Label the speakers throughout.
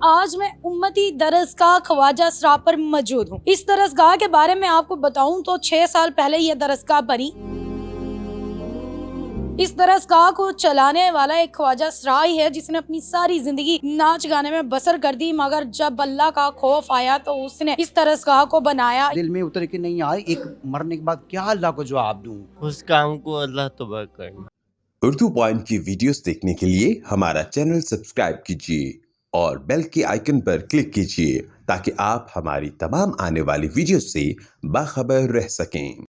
Speaker 1: आज मैं उम्मती दरसगाह ख्वाजा सरा पर मौजूद हूँ। इस दरसगाह के बारे में आपको बताऊं तो 6 साल पहले यह दरसगाह बनी। इस दरसगाह को चलाने वाला एक ख्वाजा सरा ही है जिसने अपनी सारी जिंदगी नाच गाने में बसर कर दी, मगर जब अल्लाह का खौफ आया तो उसने इस दरसगाह को बनाया।
Speaker 2: दिल में उतर के नहीं आए, एक मरने के बाद क्या अल्लाह को जवाब दूं।
Speaker 3: उस काम को अल्लाह तबाह करना।
Speaker 4: उर्दू पॉइंट की वीडियोस देखने के लिए हमारा चैनल सब्सक्राइब कीजिए और बेल के आइकन पर क्लिक कीजिए ताकि आप हमारी तमाम आने वाली वीडियोस से बाखबर रह सकें।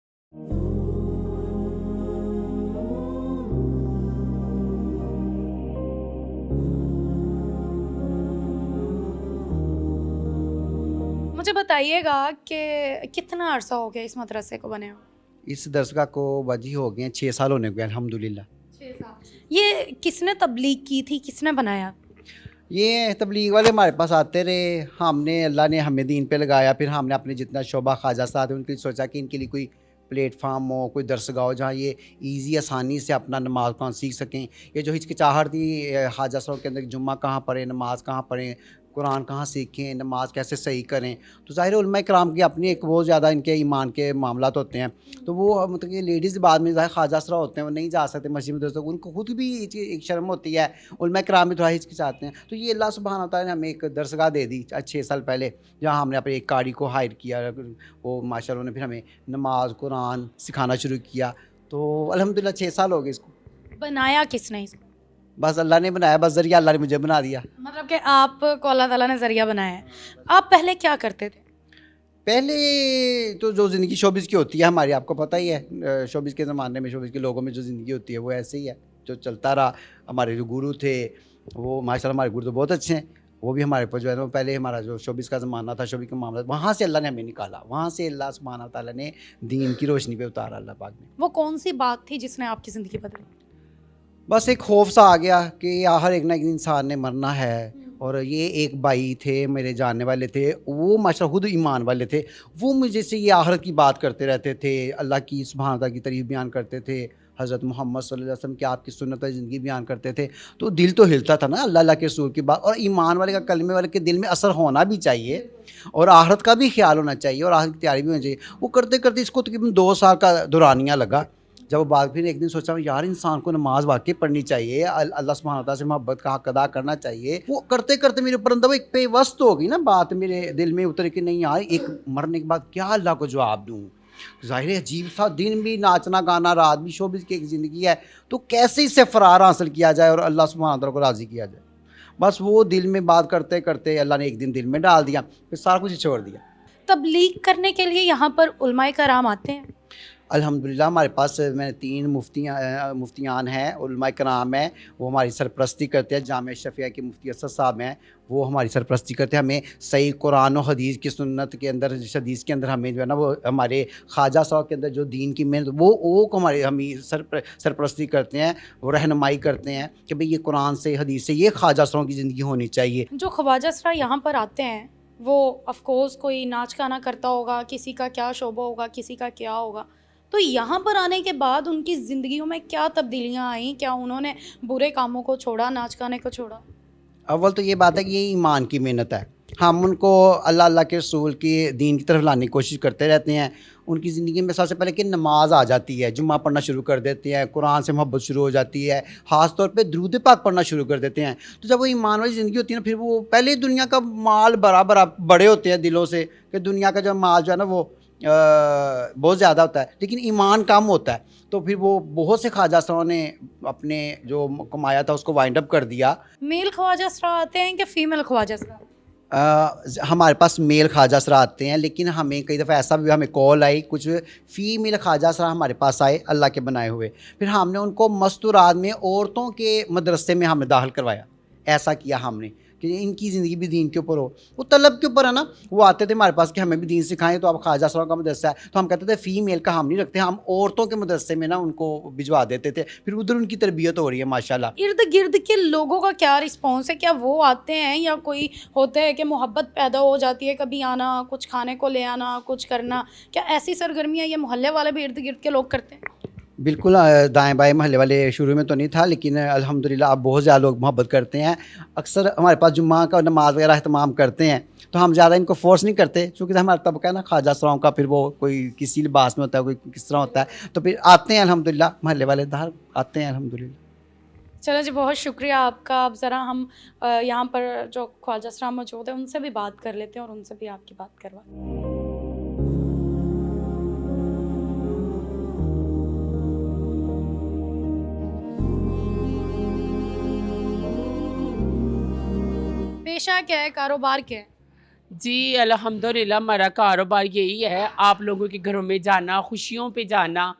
Speaker 1: मुझे बताइएगा कि कितना अरसा हो गया इस मदरसे को बने हुए?
Speaker 2: इस दरसगाह को वजी हो गए 6 साल होने को अल्हम्दुलिल्लाह।
Speaker 1: 6 साल। ये किसने तबलीग की थी, किसने बनाया?
Speaker 2: ये तबलीग वाले हमारे पास आते रहे, हमने अल्लाह ने हमें दीन पे लगाया, फिर हमने अपने जितना शोबा ख्वाजा साथ उनके लिए सोचा कि इनके लिए कोई प्लेटफार्म हो, कोई दरसगाह हो जहाँ ये ईज़ी आसानी से अपना नमाज कुरान सीख सकें। ये जो हिचकिचाहट थी ख्वाजा साहब के अंदर जुम्मा कहाँ पढ़ें, नमाज कहाँ पढ़ें, कुरान कहाँ सीखें, नमाज कैसे सही करें, तो ज़ाहिर है उलमा कराम की अपनी एक बहुत ज़्यादा इनके ईमान के मामला होते हैं। तो वो मतलब कि लेडीज़ बाद में ज़ाहिर ख्वाजा सरा होते हैं, वो नहीं जा सकते मस्जिद में दोस्तों, उनको खुद भी एक शर्म होती है, उलमा कराम भी थोड़ा हिचकिचाते हैं। तो ये अल्लाह सुब्हान व तआला ने हमें एक दरसगाह दे दी 6 साल पहले, जहाँ हमने अपने एक कारी को हायर किया, वो माशाअल्लाह ने फिर हमें नमाज कुरान सिखाना शुरू किया। तो अल्हम्दुलिल्लाह 6 साल हो गए इसको।
Speaker 1: बनाया किसने इसको?
Speaker 2: बस अल्लाह ने बनाया, बस ज़रिया अल्लाह ने मुझे बना दिया।
Speaker 1: मतलब कि आपको अल्लाह ताला ने जरिया बनाया है। आप पहले क्या करते थे?
Speaker 2: पहले तो जो ज़िंदगी शोबिज़ की होती है हमारी, आपको पता ही है शोबिज़ के ज़माने में शोबिज़ के लोगों में जो ज़िंदगी होती है वो ऐसे ही है, जो चलता रहा। हमारे जो गुरु थे वो माशाल्लाह हमारे गुरु तो बहुत अच्छे हैं, वो भी हमारे पर जो है ना पहले हमारा जो शोबिज़ का ज़माना था, शोबिज़ का मामला, वहाँ से अल्लाह ने हमें निकाला, वहाँ से अल्लाह सुब्हान व तआला ने दीन की रोशनी पे उतारा अल्लाह पाक ने।
Speaker 1: वो कौन सी बात थी जिसने आपकी ज़िंदगी बदली?
Speaker 2: बस एक खौफ सा आ गया कि हर एक ना एक इंसान ने मरना है। और ये एक भाई थे मेरे जानने वाले थे, वो माशाल्लाह खुद ईमान वाले थे, वो मुझे से ये आखिरत की बात करते रहते थे, अल्लाह की सुब्हान अल्लाह की तारीफ़ बयान करते थे, हज़रत मोहम्मद सल्लल्लाहु अलैहि वसल्लम की आपकी सुन्नत ज़िंदगी बयान करते थे। तो दिल तो हिलता था ना अल्लाह अल्लाह के रसूल की बात, और ईमान वाले का कलमे वाले के दिल में असर होना भी चाहिए और आखिरत का भी ख्याल होना चाहिए और आखिरत की तैयारी भी होनी चाहिए। वो करते करते इसको तकरीबन 2 साल का दौरानिया लगा। जब वो बाद फिर एक दिन सोचा यार इंसान को नमाज वाकई पढ़नी चाहिए, अल्लाह सुब्हान व तआला से मोहब्बत का हक अदा करना चाहिए। वो करते करते मेरे ऊपर अंदर वो एक पेवस्त हो गई ना बात, मेरे दिल में उतर के नहीं यार एक मरने के बाद क्या अल्लाह को जवाब दूँ। ज़ाहिर है अजीब सा, दिन भी नाचना गाना, रात भी शोबिज़ की एक ज़िंदगी है, तो कैसे इससे फ़रार हासिल किया जाए और अल्लाह सुब्हान व तआला को राज़ी किया जाए। बस वो दिल में बात करते करते अल्लाह ने एक दिन दिल में डाल दिया, फिर सारा कुछ छोड़ दिया।
Speaker 1: तबलीग करने के लिए यहाँ पर उलमाए कराम आते हैं?
Speaker 2: अल्हम्दुलिल्लाह हमारे पास मैंने 3 मुफ्तियान हैं, उलमाए कराम हैं, वो हमारी सरपरस्ती करते हैं। जामिया शफ़िया के मुफ्ती असद साहब हैं, वो हमारी सरपरस्ती करते हैं। हमें सही कुरान और हदीस की सुन्नत के अंदर, जिस हदीस के अंदर हमें जो है ना वो हमारे ख्वाजा साहब के अंदर जो दीन की मेहनत वो हमारे हम सरपरस्ती करते हैं, वो रहनुमाई करते हैं कि भाई ये कुरान से हदीस से ये ख्वाजा साहब की ज़िंदगी होनी चाहिए।
Speaker 1: जो ख्वाजा सरा यहाँ पर आते हैं वो ऑफ कोर्स कोई नाच गाना करता होगा, किसी का क्या शोबा होगा, किसी का क्या होगा, तो यहाँ पर आने के बाद उनकी ज़िंदगियों में क्या तब्दीलियाँ आई? क्या उन्होंने बुरे कामों को छोड़ा, नाच गाने को छोड़ा?
Speaker 2: अव्वल तो ये बात है कि ये ईमान की मेहनत है, हम उनको अल्लाह अल्लाह के रसूल की दीन की तरफ लाने की कोशिश करते रहते हैं। उनकी ज़िंदगी में सबसे पहले कि नमाज आ जाती है, जुम्मा पढ़ना शुरू कर देते हैं, कुरान से मोहब्बत शुरू हो जाती है, ख़ास तौर पे दरूद पाक पढ़ना शुरू कर देते हैं। तो जब वो ईमान वाली ज़िंदगी होती है ना, फिर वो पहले दुनिया का माल बड़े होते हैं दिलों से, कि दुनिया का जो माल जो है ना वो बहुत ज़्यादा होता है, लेकिन ईमान कम होता है। तो फिर वो बहुत से ख्वाजा सराओं ने अपने जो कमाया था उसको वाइंड अप कर दिया।
Speaker 1: मेल ख्वाजा सरा आते हैं कि फ़ीमेल ख्वाजा सरा?
Speaker 2: हमारे पास मेल ख्वाजा सरा आते हैं, लेकिन हमें कई दफ़ा ऐसा भी हमें कॉल आई, कुछ फ़ीमेल ख्वाजा सरा हमारे पास आए अल्लाह के बनाए हुए, फिर हमने उनको मस्तूरात में औरतों के मदरसे में हमने दाखिल करवाया। ऐसा किया हमने कि इनकी ज़िंदगी भी दीन के ऊपर हो, वो तलब के ऊपर है ना। वो आते थे हमारे पास कि हमें भी दीन सिखाएं, तो अब ख्वाजा साहब का मदरसा है, तो हम कहते थे फ़ीमेल का हम नहीं रखते, हम औरतों के मदरसे में ना उनको भिजवा देते थे, फिर उधर उनकी तरबियत हो रही है माशाल्लाह।
Speaker 1: इर्द गिर्द के लोगों का क्या रिस्पॉन्स है? क्या वो आते हैं या कोई होता है कि मोहब्बत पैदा हो जाती है, कभी आना, कुछ खाने को ले आना, कुछ करना? क्या ऐसी सरगर्मियाँ ये मोहल्ले वाले भी इर्द गिर्द के लोग करते हैं?
Speaker 2: बिल्कुल दाएँ बाएँ मोहल्ले वाले शुरू में तो नहीं था, लेकिन अल्हम्दुलिल्लाह अब बहुत ज़्यादा लोग मोहब्बत करते हैं। अक्सर हमारे पास जुम्मा का नमाज़ वगैरह एहतमाम करते हैं, तो हम ज़्यादा इनको फ़ोर्स नहीं करते, चूँकि हमारा तबका है ना ख्वाजा सराओं का, फिर वो कोई किसी लिबास में होता है, कोई किस तरह होता है, तो फिर आते हैं अल्हम्दुलिल्लाह, मोहल्ले वाले बाहर आते हैं अल्हम्दुलिल्लाह।
Speaker 1: चलो जी, बहुत शुक्रिया आपका। अब ज़रा हम यहाँ पर जो ख्वाजा सराम मौजूद है उनसे भी बात कर लेते हैं और उनसे भी आपकी बात करवाते हैं। पेशा क्या है, कारोबार क्या है?
Speaker 5: जी अल्हम्दुलिल्लाह हमारा कारोबार यही है, आप लोगों के घरों में जाना, खुशियों पे जाना,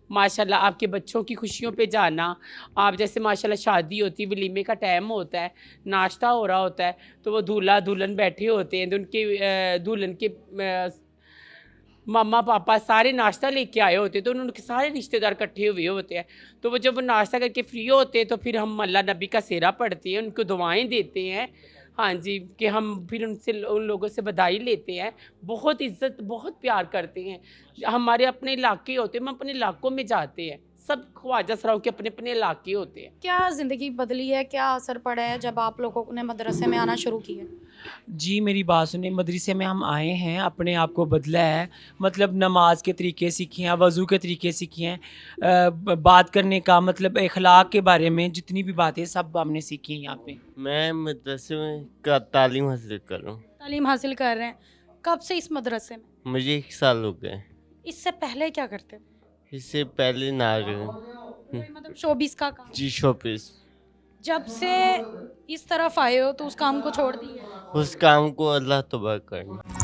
Speaker 5: माशाल्लाह आपके बच्चों की खुशियों पे जाना। आप जैसे माशाल्लाह शादी होती है, वलीमे का टाइम होता है, नाश्ता हो रहा होता है, तो वो दूल्हा दुल्हन बैठे होते हैं, तो उनके दुल्हन के मम्मा पापा सारे नाश्ता लेके आए होते हैं, तो उनके सारे रिश्तेदार इकट्ठे हुए होते हैं। तो वो जब वो नाश्ता करके फ्री होते हैं, तो फिर हम अल्लाह नबी का सेहरा पढ़ते हैं, उनको दुआएं देते हैं। हाँ जी, कि हम फिर उनसे उन लोगों से बधाई लेते हैं, बहुत इज़्ज़त बहुत प्यार करते हैं। हमारे अपने इलाके होते हैं, हम अपने इलाकों में जाते हैं, सब ख्वाजा सराओं के अपने अपने इलाके होते हैं।
Speaker 1: क्या ज़िंदगी बदली है, क्या असर पड़ा है जब आप लोगों ने मदरसे में आना शुरू किया?
Speaker 6: जी, मेरी बात सुनिए, मदरसे में हम आए हैं, अपने आप को बदला है, मतलब नमाज के तरीके सीखे हैं, वज़ू के तरीके सीखे हैं, बात करने का मतलब अखलाक के बारे में जितनी भी बातें सब हमने सीखी हैं यहाँ पे।
Speaker 3: मैं मदरसे में का तालीम हासिल कर रहा हूँ।
Speaker 1: तालीम हासिल कर रहे हैं। कब से इस मदरसे में?
Speaker 3: मुझे 1 साल हो गए।
Speaker 1: इससे पहले क्या करते थे?
Speaker 3: इससे पहले नागरिक
Speaker 1: कोई मतलब शोबिस का काम?
Speaker 3: जी शॉपिस
Speaker 1: जब से इस तरफ आए हो तो उस काम को छोड़ दिया?
Speaker 3: उस काम को अल्लाह तबाह करना।